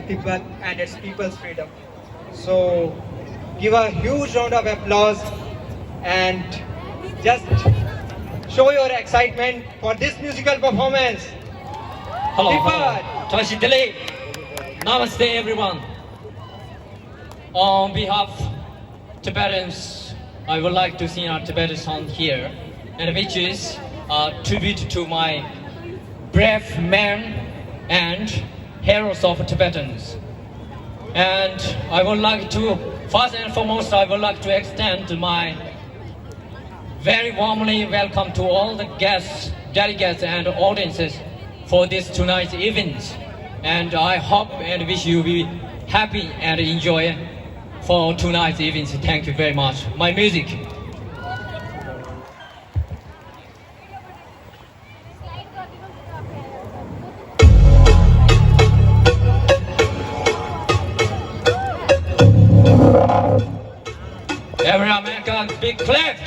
Tibet and its people's freedom. So give a huge round of applause and just show your excitement for this musical performance. Hello, Tibet. hello. Tashi Delhi. Namaste, everyone. On behalf of Tibetans, I would like to sing a Tibetan song here, and which is a tribute to my brave men and heroes of Tibetans. And I would like to, first and foremost, I would like to extend my very warmly welcome to all the guests, delegates, and audiences for this tonight's event. And I hope and wish you will be happy and enjoy for tonight's event. Thank you very much. My music. Every American, big clap.